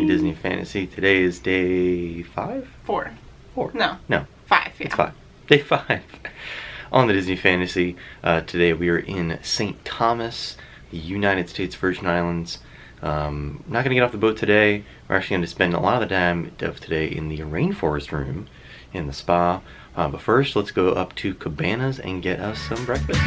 Disney Fantasy. Today is day 5? 4. 4. No. 5, yeah. It's 5. Day 5 on the Disney Fantasy. Today we are in St. Thomas, the United States Virgin Islands. I'm not going to get off the boat today. We're actually going to spend a lot of the time of today in the Rainforest Room in the spa. But first, let's go up to Cabanas and get us some breakfast.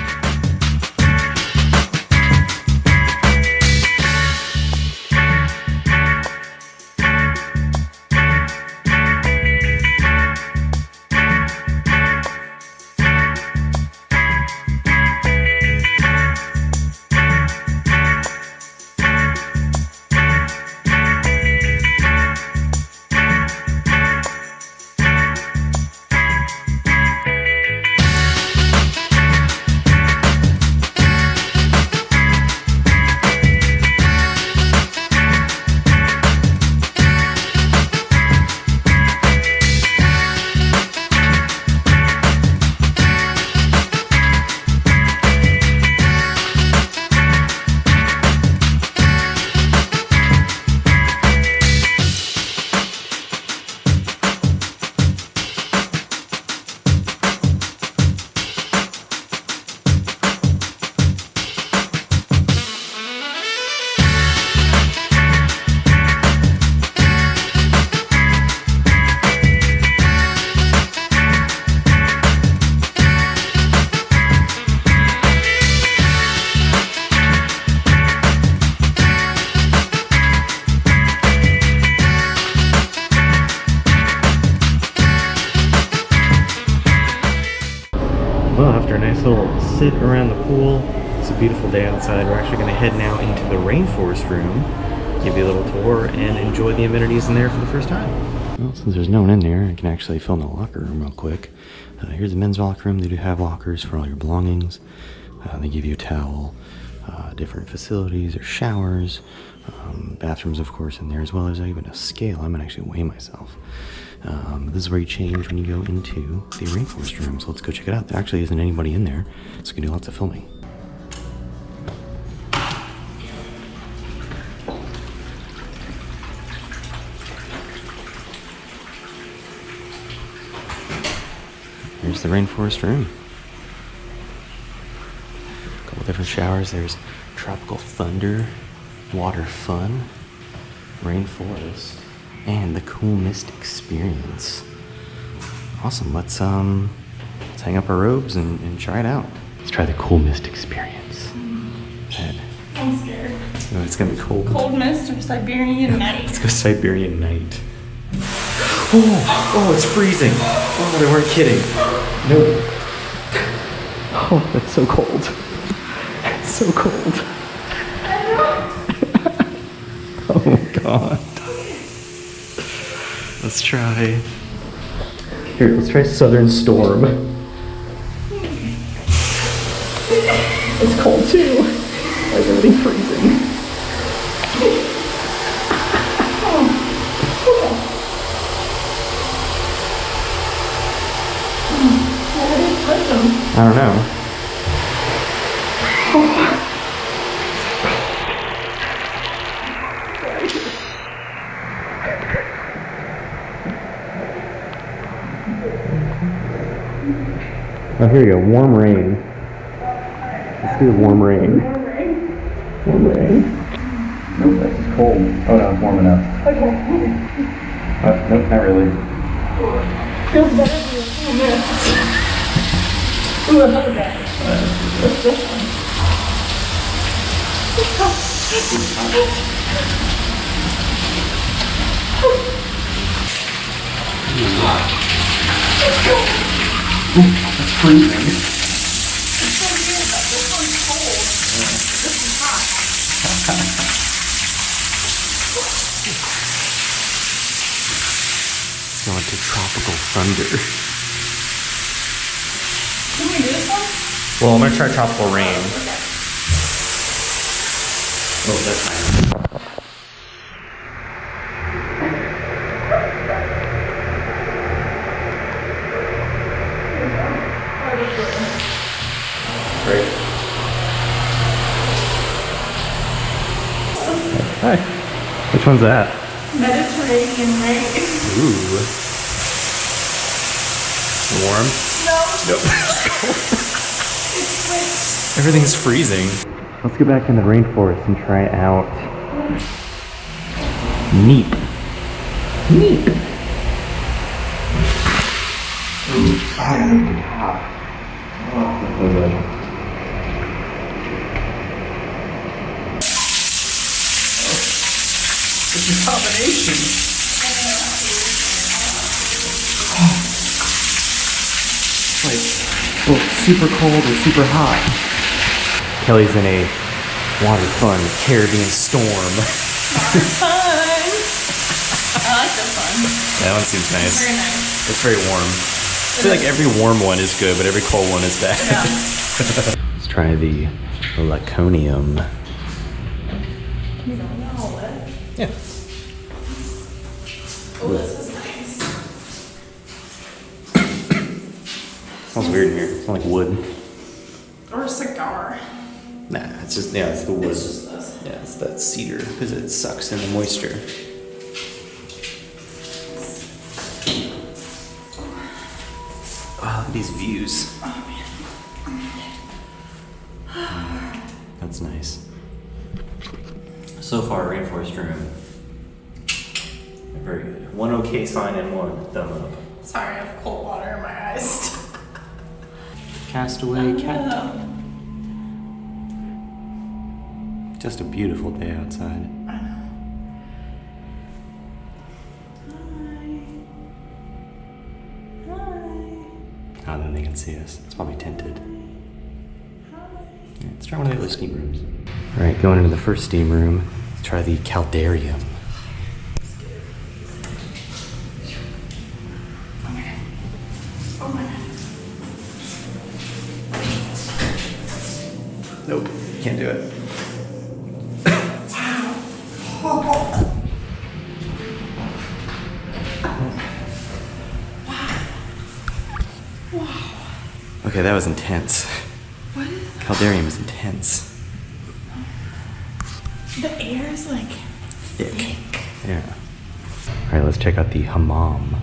Well, after a nice little sit around the pool, it's a beautiful day outside. We're actually going to head now into the Rainforest Room, give you a little tour, and enjoy the amenities in there for the first time. Well, since there's no one in there, I can actually film the locker room real quick. Here's the men's locker room. They do have lockers for all your belongings. They give you a towel, different facilities or showers, bathrooms, of course, in there, as well as even a scale. I'm going to actually weigh myself. This is where you change when you go into the Rainforest Room, so let's go check it out. There actually isn't anybody in there, so we can do lots of filming. Here's the Rainforest Room. A couple different showers. There's Tropical Thunder, Water Fun, Rainforest, and the Cool Mist Experience. Awesome. Let's hang up our robes and try it out. Let's try the Cool Mist Experience. I'm scared. Oh, it's gonna be cold. Cold mist or Siberian night? Let's go Siberian night. Oh, it's freezing. Oh, they weren't kidding. No. Oh, that's so cold. It's so cold. Oh my god. Let's try. Here, let's try Southern Storm. It's cold too. Why is everything freezing? I don't know. Oh, here you go. Warm rain. Let's do the warm rain. Warm rain. Nope, that's just cold. Oh no, it's warm enough. Okay. Nope, not really. Feels better than a cool mist. Ooh, I love that. What's this one? It's freezing. It's so weird, but this one's cold. This is hot. It's going to Tropical Thunder. Can we do this one? Well, I'm going to try Tropical Rain. Okay. Oh, that's fine. Great. Hi. Which one's that? Mediterranean rain. Ooh. Warm? No. Nope. It's like Everything's freezing. Let's go back in the rainforest and try out neep. Neep. Ooh, hot. It's a combination. It's like both super cold or super hot. Kelly's in a water fun Caribbean storm. water fun. I like this one. That one seems nice. Very nice. It's very warm. I feel like every warm one is good, but every cold one is bad. Yeah. Let's try the Laconium. Yeah. Oh, this is nice. Smells weird in here. It smells like wood. Or a cigar. Nah, it's just, yeah, it's the wood. It's just this. Yeah, it's that cedar because it sucks in the moisture. Oh, look at these views. Oh, man. That's nice. So far, Rainforest Room. Very good. One okay sign and one thumb up. Sorry, I have cold water in my eyes. Castaway cat. Just a beautiful day outside. I know. Hi. I don't think they can see us. It's probably tinted. Yeah, let's try one of the other steam rooms. All right, going into the first steam room. Let's try the Caldarium. Oh my god. Nope, can't do it. Okay, that was intense. What is that? Caldarium is intense. The air is like Thick. Yeah. All right, let's check out the hammam.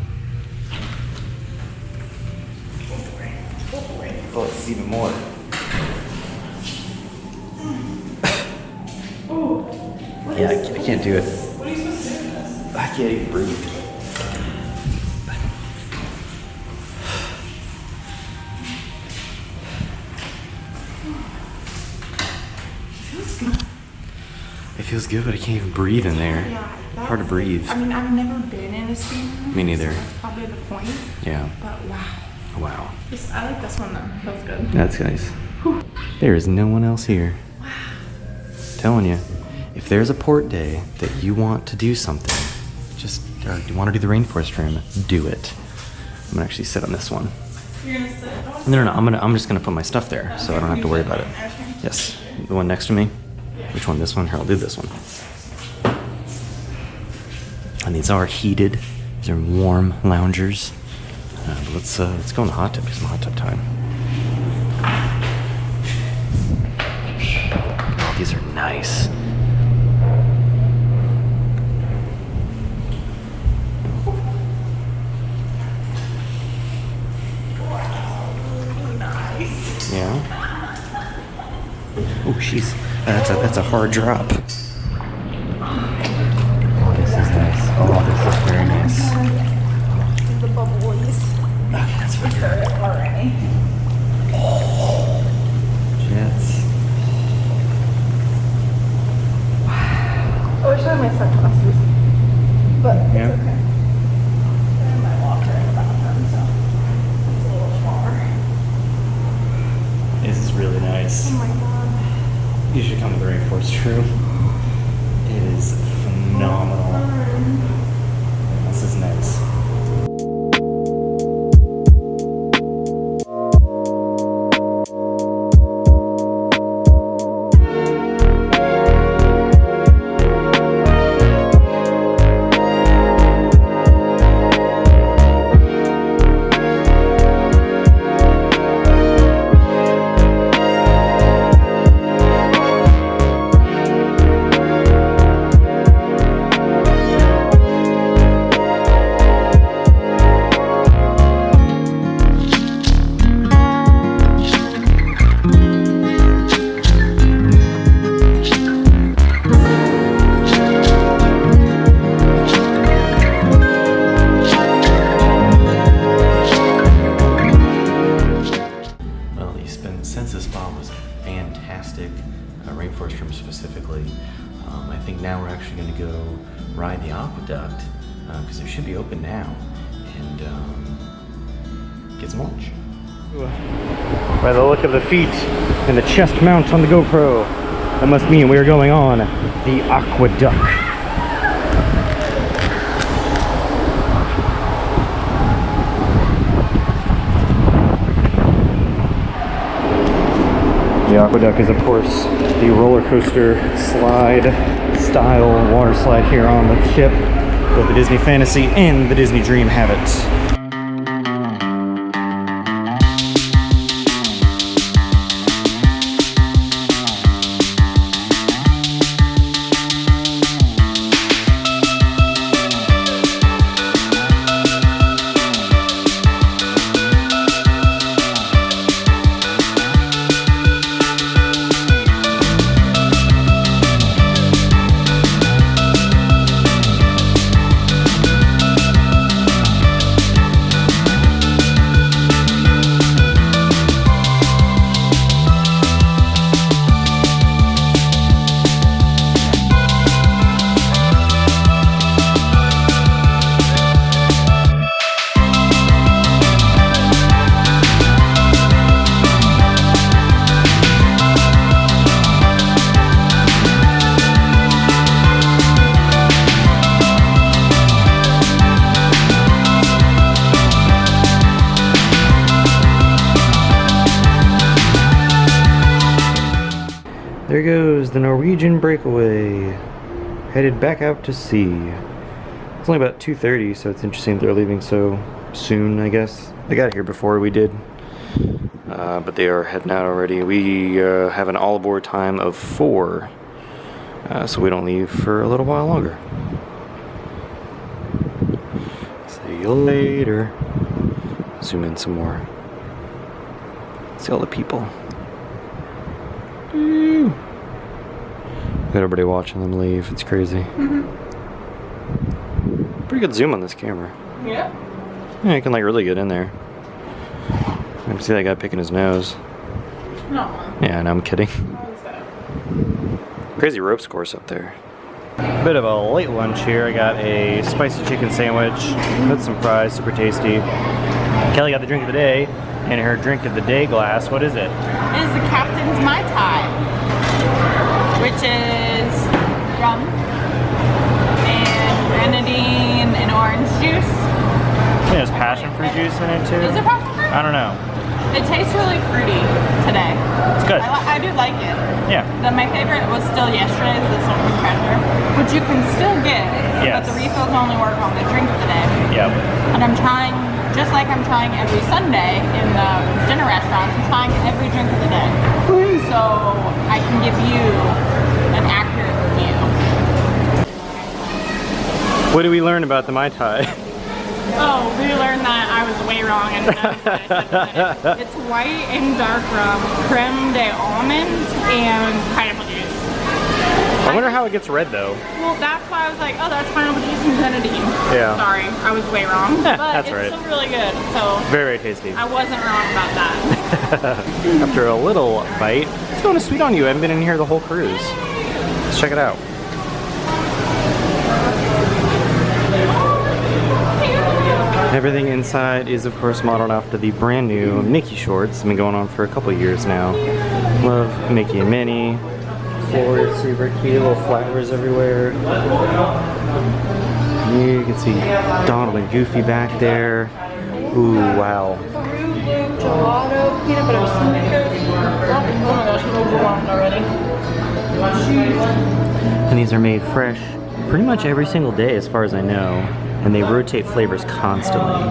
Oh, this is even more. Yeah, I can't do it. What are you supposed to do with this? I can't even breathe. It feels good, but I can't even breathe in there. Yeah, Hard to breathe. I mean, I've never been in a steam room. Me neither. So that's probably the point. Yeah. But wow. Wow. I like this one though. Feels good. That's nice. There is no one else here. Wow. Telling you, if there's a port day that you want to do something, just you want to do the Rainforest Room, do it. I'm gonna actually sit on this one. You're gonna sit? Oh, No, I'm just gonna put my stuff there, so I don't have to worry about it. Okay. Yes, the one next to me. Which one? This one? Here, I'll do this one. And these are heated. These are warm loungers. But let's go in the hot tub. It's hot tub time. Oh, these are nice. Nice. Yeah. Oh, jeez. That's a hard drop. Oh, this is nice. Oh, this is very nice. The bubblies. Okay, that's very good. Already. Jets. I wish I had my sunglasses. But it's Yeah. okay. I have my walker in the bathroom, so it's a little far. This is really nice. Oh my god. You should come to the Rainforest Room. It is phenomenal. This is nice. Aquaduck because they should be open now, and get some lunch. By the look of the feet and the chest mount on the GoPro, that must mean we are going on the Aquaduck. The Aquaduck is, of course, the roller coaster slide style water slide here on the ship. Both the Disney Fantasy and the Disney Dream have it. There goes the Norwegian breakaway, headed back out to sea. It's only about 2:30, so it's interesting they're leaving so soon, I guess. They got here before we did, but they are heading out already. We have an all-aboard time of 4, so we don't leave for a little while longer. See you later. Zoom in some more. See all the people. Got everybody watching them leave. It's crazy. Pretty good zoom on this camera. Yeah. Yeah, you can like really get in there. I can see that guy picking his nose. No. Yeah, no, I'm kidding. What is that? Crazy ropes course up there. Bit of a late lunch here. I got a spicy chicken sandwich with some fries, super tasty. Kelly got the drink of the day, and her drink of the day glass. What is it? It is the Captain's Mai Tai, which is rum and grenadine and orange juice. I think there's passion fruit juice in it too. Is it passion fruit? I don't know. It tastes really fruity today. It's good. I do like it. Yeah. My favorite was still yesterday's, the salt and pepper, which you can still get, Yes. but the refills only work on the drink of the day. Yep. And I'm trying, just like I'm trying every Sunday in the dinner restaurants, I'm trying every drink of the day. So I can give you an accurate review. What did we learn about the Mai Tai? Oh, we learned that I was way wrong and it's white and dark rum, creme de almond, and pineapple juice. I wonder how it gets red though. Well, that's why I was like, oh, that's pineapple juice and grenadine. Yeah. Sorry, I was way wrong. But That's it's right. still really good, so Very, very tasty. I wasn't wrong about that. After a little bite, it's going to Sweet on You. I haven't been in here the whole cruise. Let's check it out. Everything inside is, of course, modeled after the brand new Mickey shorts. It's been going on for a couple years now. Love Mickey and Minnie. Floor is super cute, little flowers everywhere. You can see Donald and Goofy back there. Ooh, wow. Gelato, peanut butter snickers. Oh my gosh, I'm overwhelmed already. And these are made fresh pretty much every single day as far as I know. And they rotate flavors constantly.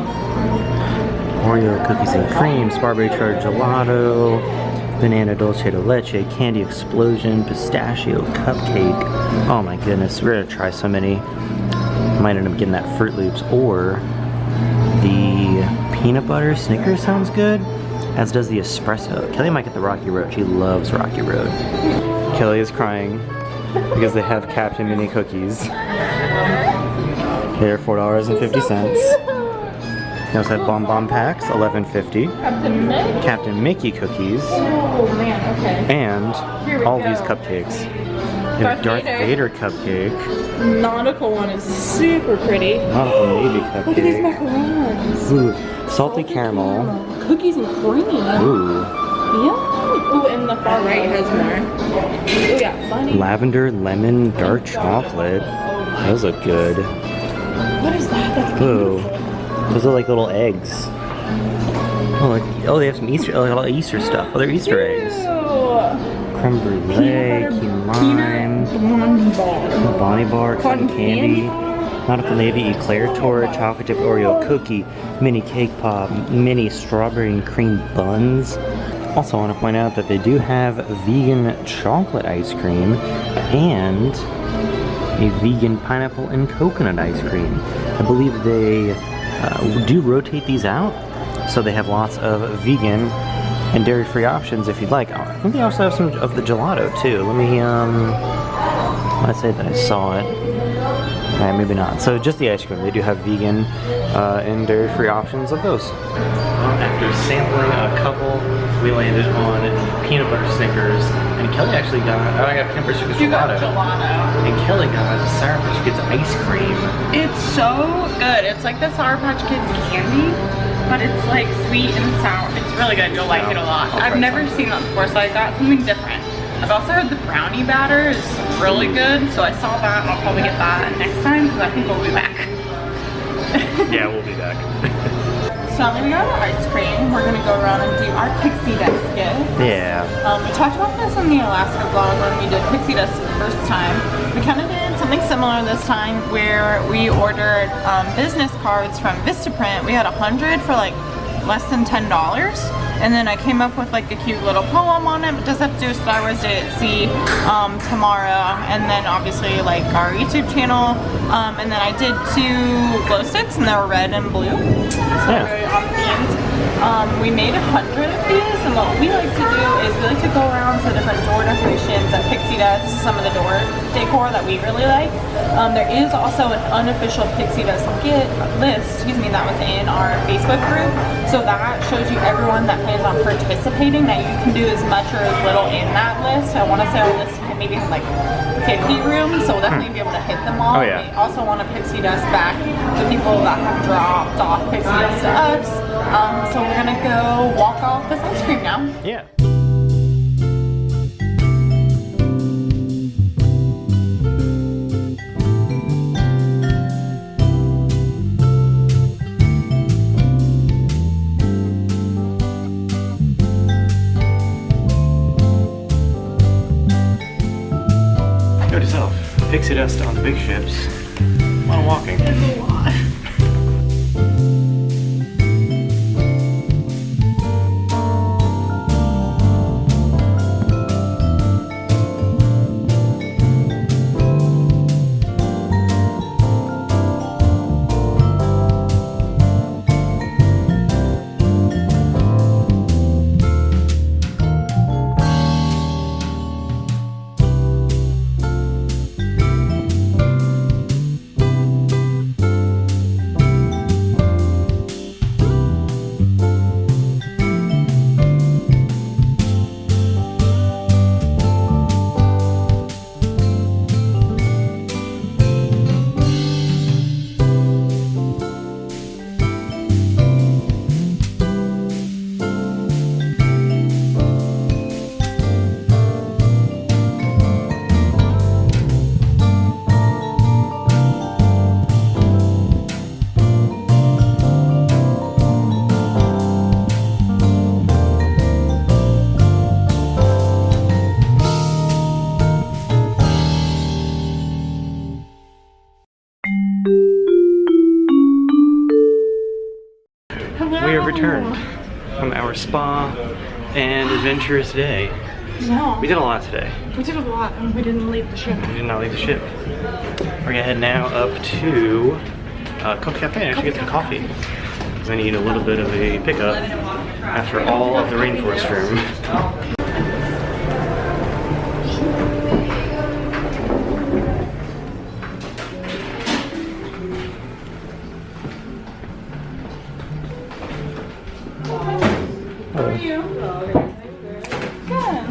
Oreo cookies and cream, strawberry charred gelato, banana dulce de leche, candy explosion, pistachio cupcake. Oh my goodness, we're gonna try so many. Might end up getting that Fruit Loops or the peanut butter Snickers sounds good, as does the espresso. Kelly might get the Rocky Road. She loves Rocky Road. Kelly is crying because they have Captain Mini cookies. They're $4.50. They also have Bon Bon packs, $11.50. Captain Mickey cookies. Oh man, okay. And Here we all go. these cupcakes. Darth Vader cupcake. Nautical one is super pretty. Nautical Navy cupcake. Look at these macarons. Ooh, salty caramel. Cookies and cream. Ooh. Yeah. Ooh, and the far right has more. Ooh, yeah, bunny. Lavender, lemon, dark chocolate. Those look good. What is that? That's Ooh. beautiful. Those are like little eggs. Oh, they have some Easter, a lot of Easter stuff. Oh, they're Easter eggs. Creme brulee, key lime, Bonnie bar, cotton candy, nautical navy, eclair torte, chocolate chip Oreo cookie, mini cake pop, mini strawberry and cream buns. Also, I want to point out that they do have vegan chocolate ice cream and a vegan pineapple and coconut ice cream. I believe they do rotate these out, so they have lots of vegan and dairy-free options if you'd like. I think they also have some of the gelato too. Let me, let's say that I saw it. Alright, maybe not. So just the ice cream. They do have vegan and dairy-free options of those. After sampling a couple, we landed on peanut butter Snickers, and Kelly actually got, I got peanut butter Snickers gelato. And Kelly got Sour Patch Kids ice cream. It's so good. It's like the Sour Patch Kids candy, but it's like sweet and sour. It's really good. You'll like it a lot. I've never seen that before, so I got something different. I've also heard the brownie batter is really good, so I saw that and I'll probably get that next time because I think we'll be back. Yeah, we'll be back. So I'm gonna go to ice cream. We're gonna go around and do our pixie dust gift. Yeah. We talked about this in the Alaska vlog when we did pixie dust for the first time. We kind of did something similar this time where we ordered business cards from Vistaprint. We had 100 for like less than $10. And then I came up with like a cute little poem on it. It does have to do with Star Wars Day at Sea tomorrow. And then obviously like our YouTube channel. And then I did 2 glow sticks and they were red and blue. So very on themed. We made 100 of these, and what we like to do is we like to go around to different door decorations and pixie dust some of the door decor that we really like. There is also an unofficial pixie dust list, that was in our Facebook group. So that shows you everyone that plans on participating, that you can do as much or as little in that list. I want to say our list maybe has like 50 rooms, so we'll definitely be able to hit them all. Oh, yeah. We also want to pixie dust back the people that have dropped off pixie dust to us. So we're gonna go walk off this ice cream now. Yeah. Note yourself, pixie dust on the big ships. A lot of walking. It's a lot. We have returned from our spa and adventurous day. No. We did a lot today. We did a lot and we didn't leave the ship. We did not leave the ship. We're gonna head now up to Cook Cafe and actually get some coffee. Because I need a little bit of a pickup after all of the Rainforest Room. How are you? Good.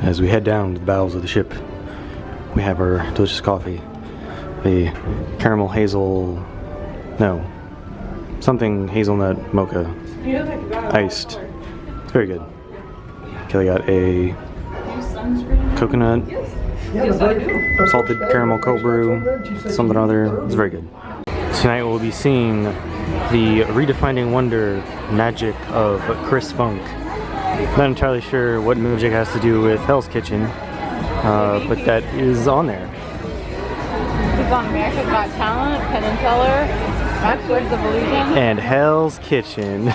As we head down to the bowels of the ship, we have our delicious coffee. The caramel hazel, no, something hazelnut mocha, iced. It's very good. Kelly got a coconut, salted caramel cold brew, something or other. It's very good. Tonight we'll be seeing the redefining wonder magic of Chris Funk. Not entirely sure what magic has to do with Hell's Kitchen, but that is on there. He's on America's Got Talent, Penn and Teller, Backwards of Illusion, and Hell's Kitchen.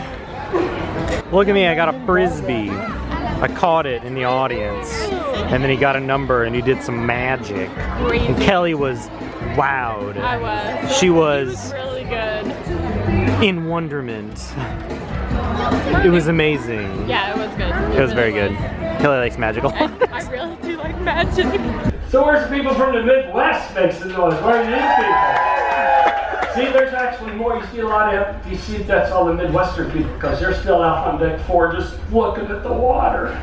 Look at me, I got a frisbee. I caught it in the audience, and then he got a number and he did some magic. Crazy. And Kelly was wowed. I was. She was really good. in wonderment. It was amazing. Yeah, it was good. It was very good. Kelly likes magical. I really do like magic. So where's the people from the Midwest makes the noise? Where are these people? See, there's actually more. You see a lot of, you see that's all the Midwestern people because they're still out on deck 4 just looking at the water.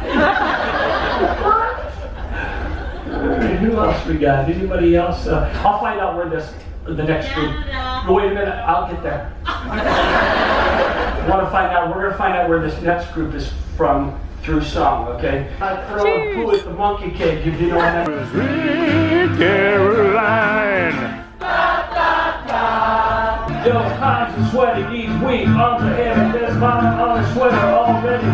Who else we got? Anybody else? I'll find out where the next group. No, wait a minute, I'll get there. I want to find out. We're going to find out where this next group is from through song. Okay. I throw a poo at the monkey cage if you know what I mean. Sweet Caroline. Those times are sweaty, these weak, arms are heavy, there's mama on the sweater already,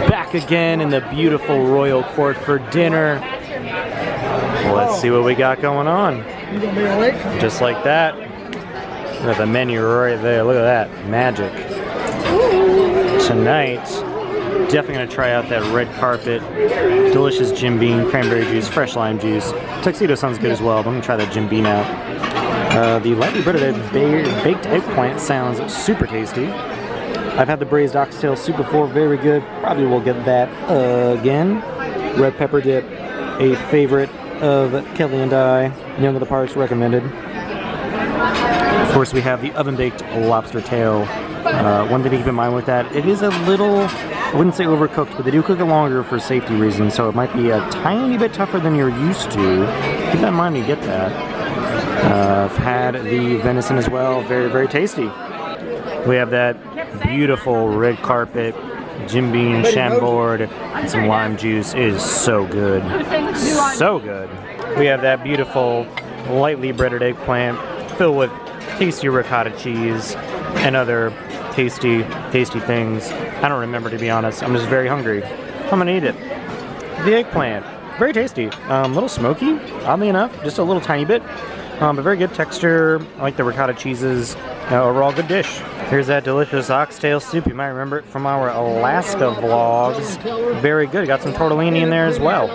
Back again in the beautiful royal court for dinner. Let's see what we got going on. Just like that. Look at the menu right there. Look at that. Magic. Tonight, definitely going to try out that red carpet. Delicious Jim Beam, cranberry juice, fresh lime juice. Tuxedo sounds good as well, but I'm going to try that Jim Beam out. The lightly breaded baked eggplant sounds super tasty. I've had the braised oxtail soup before, very good. Probably will get that again. Red pepper dip, a favorite of Kelly and I. Young of the Parks, recommended. Of course, we have the oven-baked lobster tail. One thing to keep in mind with that, it is a little, I wouldn't say overcooked, but they do cook it longer for safety reasons, so it might be a tiny bit tougher than you're used to. Keep that in mind when you get that. I've had the venison as well, very, very tasty. We have that beautiful red carpet, Jim Beam, Chambord, and some lime juice. It is so good. So good. We have that beautiful, lightly breaded eggplant filled with tasty ricotta cheese and other tasty, tasty things. I don't remember, to be honest. I'm just very hungry. I'm gonna eat it. The eggplant, very tasty. A little smoky, oddly enough, just a little tiny bit. But very good texture. I like the ricotta cheeses. Overall, good dish. Here's that delicious oxtail soup. You might remember it from our Alaska vlogs. Very good. Got some tortellini in there as well.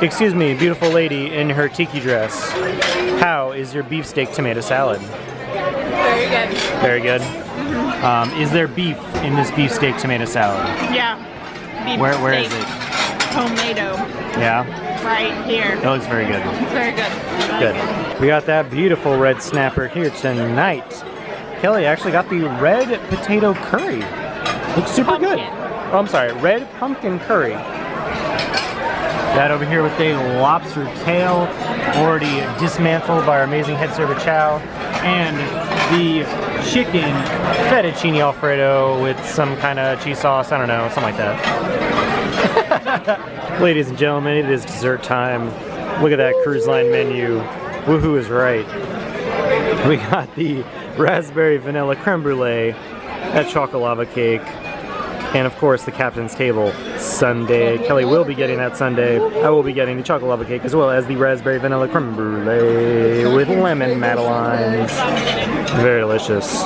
Excuse me, beautiful lady in her tiki dress. How is your beefsteak tomato salad? Very good. Very good. Is there beef in this beefsteak tomato salad? Yeah. Beef Where is steak. it? Tomato. Yeah? Right here. It looks very good. It's very good. Good. We got that beautiful red snapper here tonight. Kelly actually got the red potato curry. Looks super good. Oh, I'm sorry, red pumpkin curry. That over here with a lobster tail, already dismantled by our amazing head server Chow, and the chicken fettuccine alfredo with some kind of cheese sauce. I don't know, something like that. Ladies and gentlemen, it is dessert time. Look at that cruise line menu. Woohoo is right. We got the raspberry vanilla creme brulee, that chocolate lava cake, and of course the captain's table sundae. Kelly will be getting that sundae. I will be getting the chocolate lava cake as well as the raspberry vanilla creme brulee with lemon madeleines. Very delicious.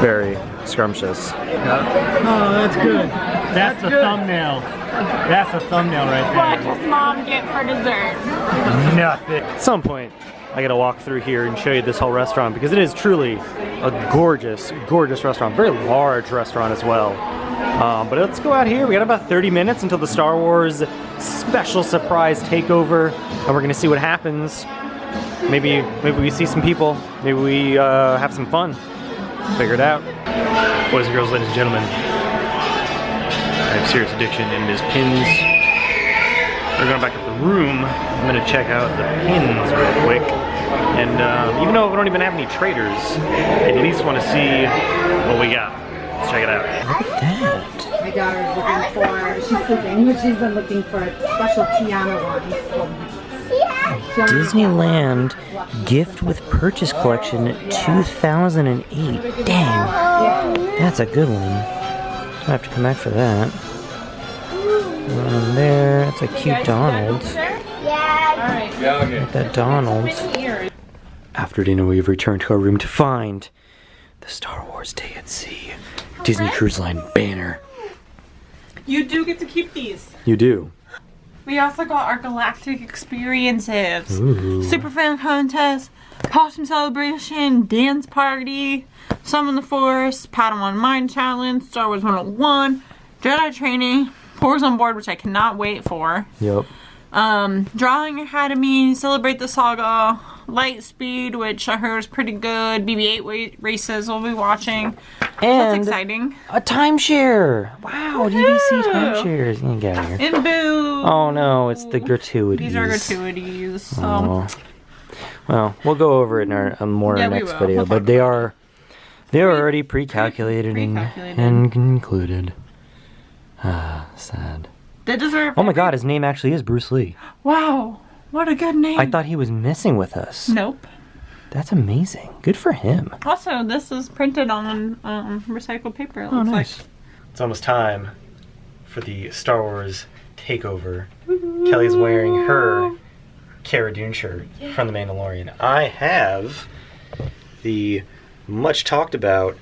Very scrumptious. Oh, that's good. That's the thumbnail. That's the thumbnail right there. What does mom get for dessert? Nothing. At some point, I gotta walk through here and show you this whole restaurant because it is truly a gorgeous, gorgeous restaurant. Very large restaurant as well. But let's go out here. We got about 30 minutes until the Star Wars special surprise takeover, and we're gonna see what happens. Maybe we see some people. Maybe we have some fun. Figure it out. Boys and girls, ladies and gentlemen, I have serious addiction, and it is pins We're going back up the room. I'm gonna check out the pins real quick. And even though we don't even have any traders, I at least want to see what we got. Let's check it out. Look at that. My daughter's looking for, she's sleeping, but she's been looking for a special Tiana one. Disneyland Gift with Purchase Collection 2008. Dang, that's a good one. I have to come back for that. One there, that's a cute Donald's. That Donald's. After dinner, we've returned to our room to find the Star Wars Day at Sea Disney Cruise Line banner. You do get to keep these. You do. We also got our galactic experiences. Ooh. Super fan contest, costume celebration, dance party, summon the force, Padawan mind challenge, Star Wars 101, Jedi training, Force on board, which I cannot wait for. Yep. Drawing Academy, Celebrate the Saga, Lightspeed, which I heard is pretty good. BB-8 races we'll be watching. And that's exciting. A timeshare. Wow, DVC timeshares. You can get out of here. And boo. Oh no, it's the gratuities. These are gratuities. So. Oh. Well, we'll go over it in our more Yeah, we next will. video, We'll but talk they about are already pre-calculated and included. Sad. They deserve. Oh my God, his name actually is Bruce Lee. Wow, what a good name. I thought he was messing with us. Nope. That's amazing. Good for him. Also, this is printed on recycled paper. It Oh, looks nice. It's almost time for the Star Wars takeover. Kelly's wearing her Cara Dune shirt from The Mandalorian. I have the much talked about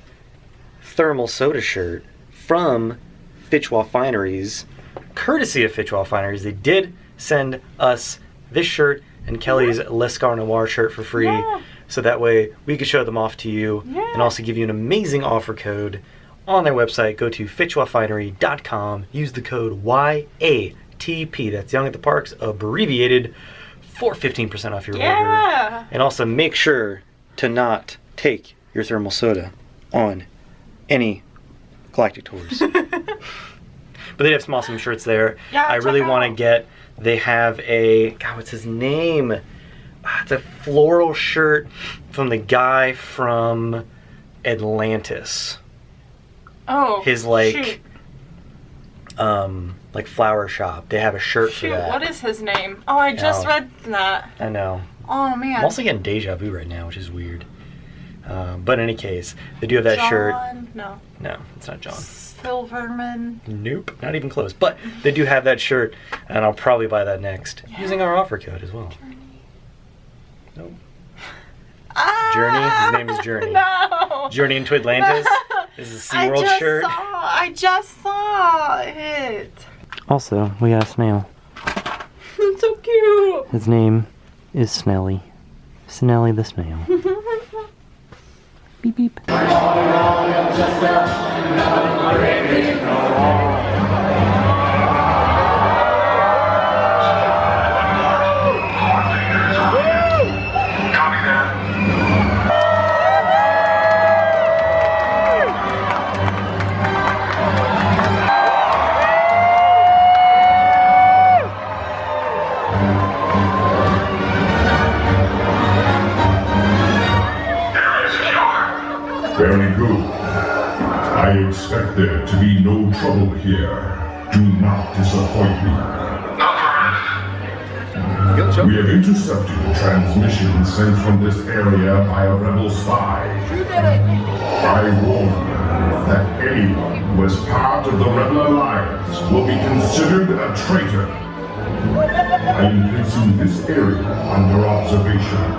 thermal soda shirt from Fitchwell Fineries, courtesy of Fitchwell Fineries. They did send us this shirt and Kelly's Lescar Noir shirt for free, so that way we could show them off to you and also give you an amazing offer code on their website. Go to fitchwellfinery.com, use the code YATP, that's Young at the Parks abbreviated, for 15% off your order. And also make sure to not take your thermal soda on any galactic tours. But they have some awesome shirts there. I really want to get, they have a, God, what's his name? It's a floral shirt from the guy from Atlantis. Oh, his like flower shop. They have a shirt for that. What is his name? Oh, I just read that. I know. Oh man. I'm also getting deja vu right now, which is weird. But in any case, they do have that shirt. No, it's not John. Silverman. Nope, not even close. But they do have that shirt, and I'll probably buy that next using our offer code as well. Nope. Journey. His name is Journey. No. Journey into Atlantis. This is a SeaWorld shirt. I just saw it. Also, we got a snail. It's so cute. His name is Snelly. Snelly the snail. Beep beep. Very good. I expect there to be no trouble here. Do not disappoint me. We have intercepted a transmission sent from this area by a rebel spy. I warn you that anyone who is part of the Rebel Alliance will be considered a traitor. I am placing this area under observation.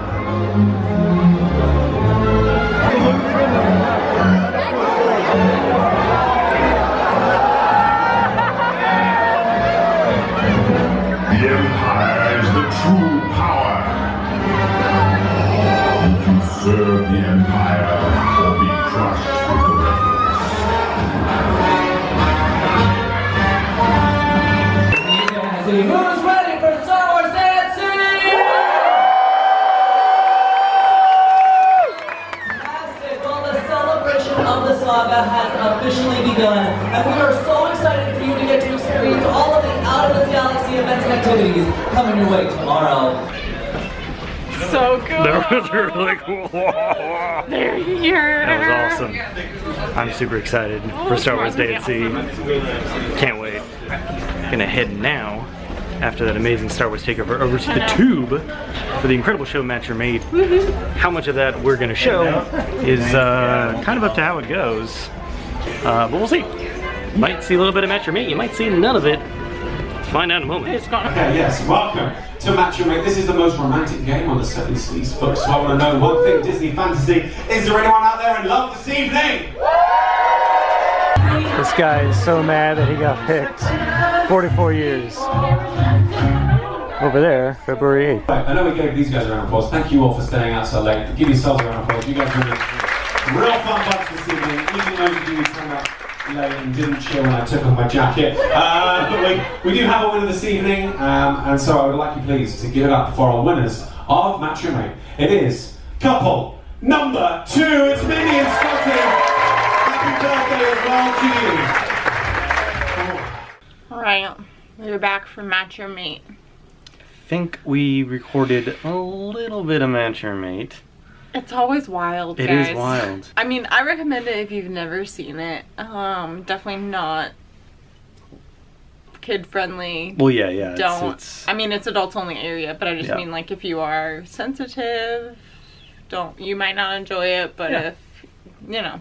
The Empire is the true power. You can serve the Empire or be crushed with the rebels. Who's ready for Star Wars Day at Sea? Fantastic! Well, the celebration of the saga has officially begun, and we are so excited for you to get to experience all of the out of this galaxy events activities coming your way tomorrow. So good. That was really cool. They're here. That was awesome. I'm super excited for Star Wars Day at Sea. Can't wait. Gonna head now, after that amazing Star Wars takeover, over to the Tube for the incredible show Match Your Mate. How much of that we're gonna show is kind of up to how it goes. But we'll see. Might see a little bit of Match Your Mate, you might see none of it. Let's find out in a moment. Okay, yes, welcome to Match Your Mate. This is the most romantic game on the 7 Seas book, so I want to know one thing, Disney fantasy. Is there anyone out there in love this evening? This guy is so mad that he got picked. 44 years. Over there, February 8th. Right, I know we gave these guys a round of applause. Thank you all for staying out so late. Give yourselves a round of applause. You guys are doing a real fun bunch this evening, even those of you who turned up late and didn't chill when I took off my jacket. But we do have a winner this evening, and so I would like you please to give it up for our winners of Match Your Mate. It is couple number 2. It's Minnie and Scotty. Happy birthday as well to you. Alright, we're back from Match Your Mate. I think we recorded a little bit of Match Your Mate. It's always wild, guys. It is wild. I mean, I recommend it if you've never seen it. Definitely not kid-friendly. Well, yeah. Don't. I mean, it's adults-only area, but I just Yeah. mean, like, if you are sensitive, you might not enjoy it, but if, you know,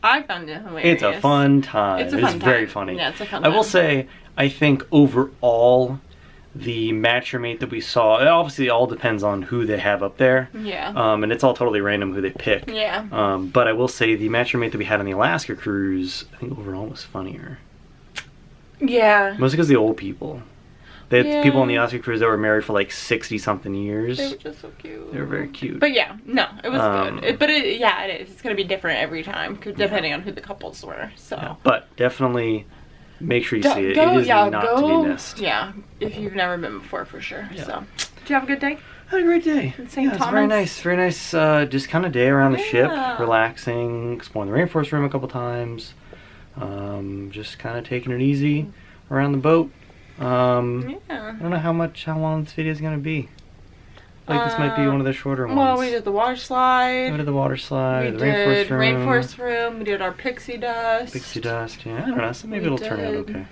I found it hilarious. It's a fun time. It's a fun time. Very funny. Yeah, it's a fun I time. will say, I think overall, the Match Your Mate that we saw, it obviously all depends on who they have up there. Yeah. And it's all totally random who they pick. Yeah. But I will say the Match Your Mate that we had on the Alaska cruise, I think overall was funnier. Yeah. Mostly because the old people. They had Yeah. people on the Alaska cruise that were married for like 60-something years. They were just so cute. They were very cute. But yeah, no, it was good. It is. It's going to be different every time, depending on who the couples were. So. Yeah, but definitely make sure you see it. It is not to be missed. Yeah, if you've never been before, for sure. Yeah. So, did you have a good day? I had a great day. In St. Yeah, it's very nice. Very nice. Just kind of day around the ship, relaxing, exploring the Rainforest Room a couple times. Just kind of taking it easy around the boat. I don't know how long this video is gonna be. Like this might be one of the shorter ones. Well, we did the water slide. We did the water slide, We the did Rainforest Room. We did our pixie dust. Pixie dust, yeah. I don't know, so maybe it'll turn out did- okay.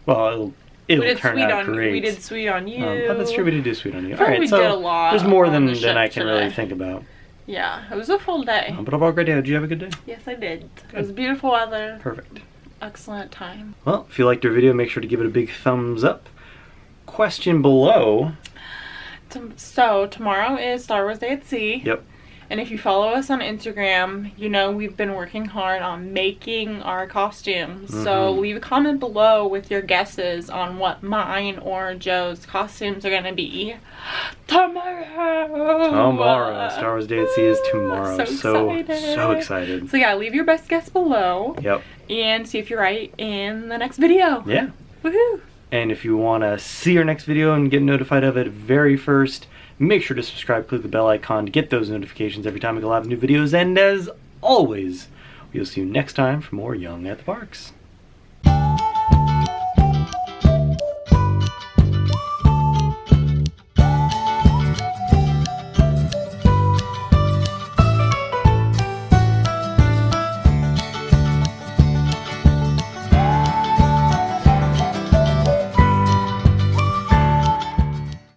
Well, it'll turn out great. We did Sweet on You. Oh, that's true, we did do Sweet on You. I feel like Alright, we so did a lot there's more on than the ship I can really today. think about. Yeah, it was a full day. But overall, great day. Did you have a good day? Yes, I did. It was beautiful weather. Perfect. Excellent time. Well, if you liked our video, make sure to give it a big thumbs up. Question below. So, tomorrow is Star Wars Day at Sea. Yep. And if you follow us on Instagram, you know we've been working hard on making our costumes. So leave a comment below with your guesses on what mine or Joe's costumes are going to be tomorrow. Tomorrow. Star Wars Day at Sea is tomorrow. So excited. So yeah, leave your best guess below. Yep. And see if you're right in the next video. Yeah. Woohoo! And if you want to see our next video and get notified of it very first, make sure to subscribe, click the bell icon to get those notifications every time we go live with new videos. And as always, we'll see you next time for more Young at the Parks.